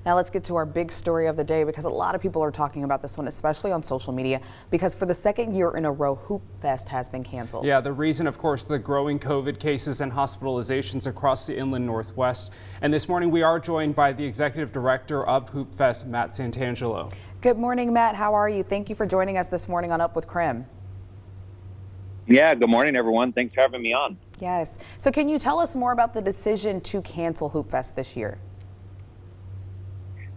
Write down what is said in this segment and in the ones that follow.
Now let's get to our big story of the day, because a lot of people are talking about this one, especially on social media, because for the second year in a row, Hoopfest has been canceled. Yeah, the reason, of course, the growing COVID cases and hospitalizations across the inland Northwest. And this morning we are joined by the executive director of Hoopfest, Matt Santangelo. Good morning, Matt. How are you? Thank you for joining us this morning on Up with Krim. Yeah, good morning, everyone. Thanks for having me on. Yes. So can you tell us more about the decision to cancel Hoopfest this year?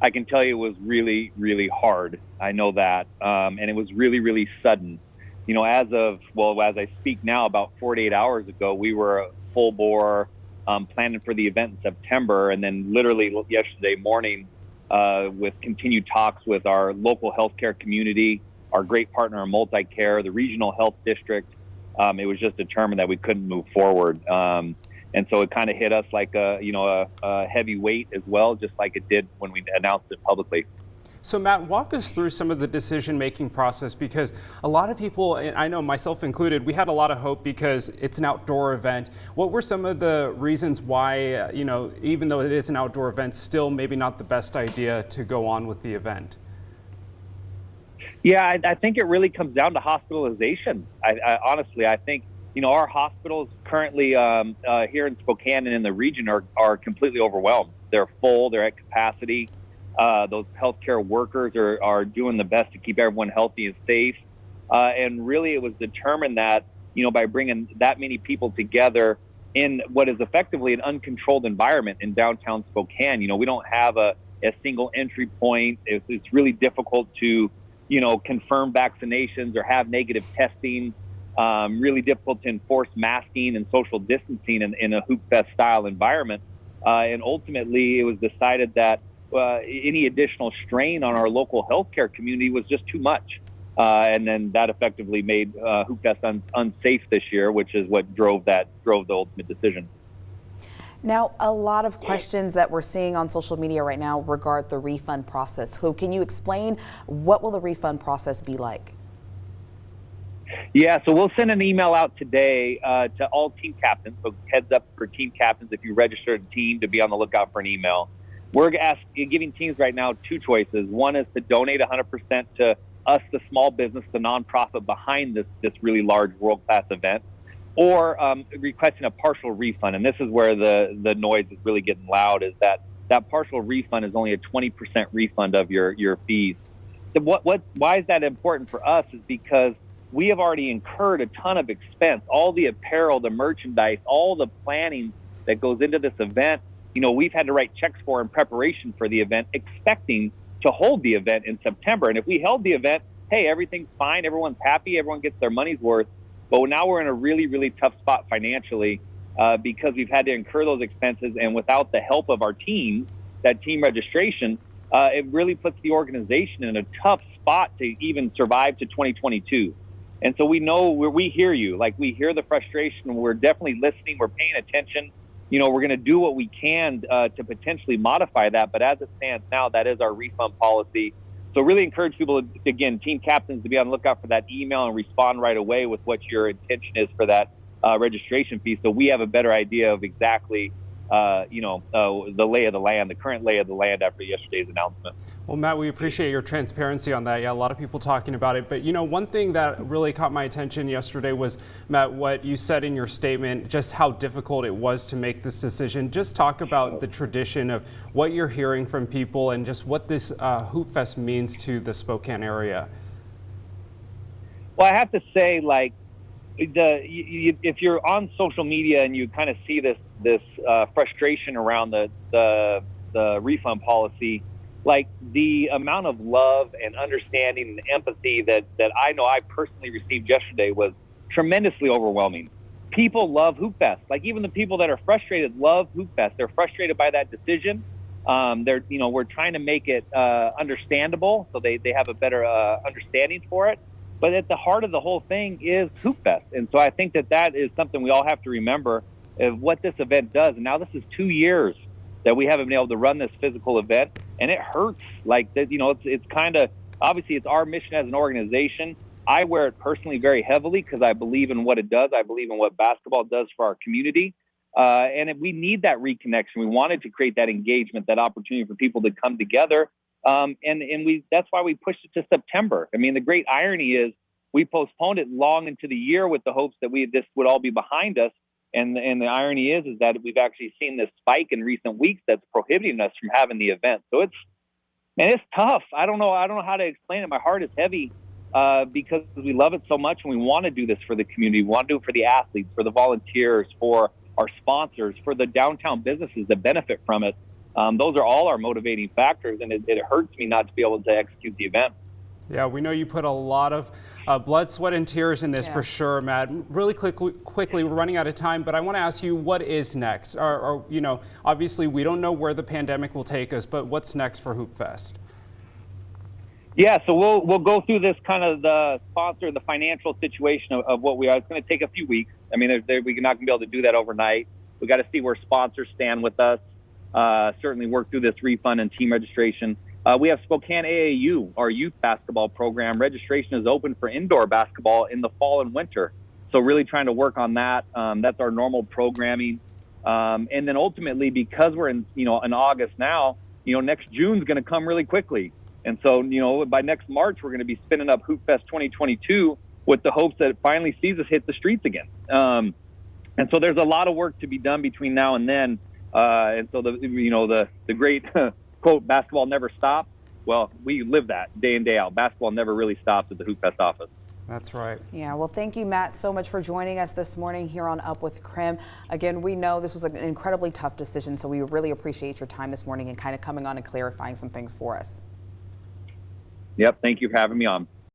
I can tell you it was really, really hard. I know that. And it was really, really sudden. You know, as I speak now, about 48 hours ago, we were full bore planning for the event in September. And then literally yesterday morning, with continued talks with our local healthcare community, our great partner in Multicare, the regional health district, it was just determined that we couldn't move forward. And so it kind of hit us like a heavy weight as well, just like it did when we announced it publicly. So Matt, walk us through some of the decision-making process, because a lot of people, and I know myself included, we had a lot of hope because it's an outdoor event. What were some of the reasons why, even though it is an outdoor event, still maybe not the best idea to go on with the event? Yeah, I think it really comes down to hospitalization. Honestly, I think, our hospitals currently here in Spokane and in the region are completely overwhelmed. They're full, they're at capacity. Those healthcare workers are doing the best to keep everyone healthy and safe. And really it was determined that, by bringing that many people together in what is effectively an uncontrolled environment in downtown Spokane, we don't have a single entry point. It's really difficult to confirm vaccinations or have negative testing, really difficult to enforce masking and social distancing in a Hoopfest style environment. And ultimately it was decided that any additional strain on our local healthcare community was just too much. And then that effectively made Hoopfest unsafe this year, which is what drove the ultimate decision. Now, a lot of questions that we're seeing on social media right now regard the refund process. So can you explain what will the refund process be like? Yeah, so we'll send an email out today to all team captains. So heads up for team captains if you registered a team to be on the lookout for an email. We're giving teams right now two choices. One is to donate 100% to us, the small business, the nonprofit behind this really large world-class event, or requesting a partial refund. And this is where the noise is really getting loud, is that partial refund is only a 20% refund of your fees. So why is that important for us is because we have already incurred a ton of expense, all the apparel, the merchandise, all the planning that goes into this event. We've had to write checks for in preparation for the event, expecting to hold the event in September. And if we held the event, hey, everything's fine, everyone's happy, everyone gets their money's worth. But now we're in a really, really tough spot financially because we've had to incur those expenses. And without the help of our team, that team registration, it really puts the organization in a tough spot to even survive to 2022. And so we hear you, we hear the frustration. We're definitely listening. We're paying attention. We're going to do what we can to potentially modify that. But as it stands now, that is our refund policy. So really encourage people, again, team captains, to be on the lookout for that email and respond right away with what your intention is for that registration fee. So we have a better idea of exactly, the lay of the land, the current lay of the land after yesterday's announcement. Well, Matt, we appreciate your transparency on that. Yeah, a lot of people talking about it. But, one thing that really caught my attention yesterday was, Matt, what you said in your statement, just how difficult it was to make this decision. Just talk about the tradition of what you're hearing from people and just what this Hoopfest means to the Spokane area. Well, I have to say, if you're on social media and you kind of see this frustration around the refund policy, the amount of love and understanding and empathy that I know I personally received yesterday was tremendously overwhelming. People love Hoopfest. Even the people that are frustrated love Hoopfest. They're frustrated by that decision. We're trying to make it understandable so they have a better understanding for it. But at the heart of the whole thing is Hoopfest. And so I think that is something we all have to remember of what this event does. And now this is 2 years that we haven't been able to run this physical event, and it hurts. It's kind of, obviously it's our mission as an organization. I wear it personally very heavily because I believe in what it does. I believe in what basketball does for our community. we need that reconnection. We wanted to create that engagement, that opportunity for people to come together. That's why we pushed it to September. I mean, the great irony is we postponed it long into the year with the hopes that this would all be behind us. And the irony is that we've actually seen this spike in recent weeks that's prohibiting us from having the event. So it's tough. I don't know how to explain it. My heart is heavy because we love it so much, and we want to do this for the community. We want to do it for the athletes, for the volunteers, for our sponsors, for the downtown businesses that benefit from it. Those are all our motivating factors, and it hurts me not to be able to execute the event. Yeah, we know you put a lot of blood, sweat, and tears in this for sure, Matt. Really quickly, we're running out of time, but I want to ask you, what is next? Obviously, we don't know where the pandemic will take us, but what's next for Hoopfest? Yeah, so we'll go through this kind of the sponsor, the financial situation of what we are. It's going to take a few weeks. I mean, we're not going to be able to do that overnight. We got to see where sponsors stand with us. Certainly work through this refund and team registration. We have Spokane AAU, our youth basketball program. Registration is open for indoor basketball in the fall and winter. So really trying to work on that. That's our normal programming. And then ultimately, because we're in August now, next June's going to come really quickly. And so, by next March, we're going to be spinning up Hoopfest 2022 with the hopes that it finally sees us hit the streets again. And so there's a lot of work to be done between now and then. And so the great quote, basketball never stops. Well, we live that day in, day out. Basketball never really stops at the Hoopfest office. That's right. Yeah, well, thank you, Matt, so much for joining us this morning here on Up with Krim. Again, we know this was an incredibly tough decision, so we really appreciate your time this morning and kind of coming on and clarifying some things for us. Yep, thank you for having me on.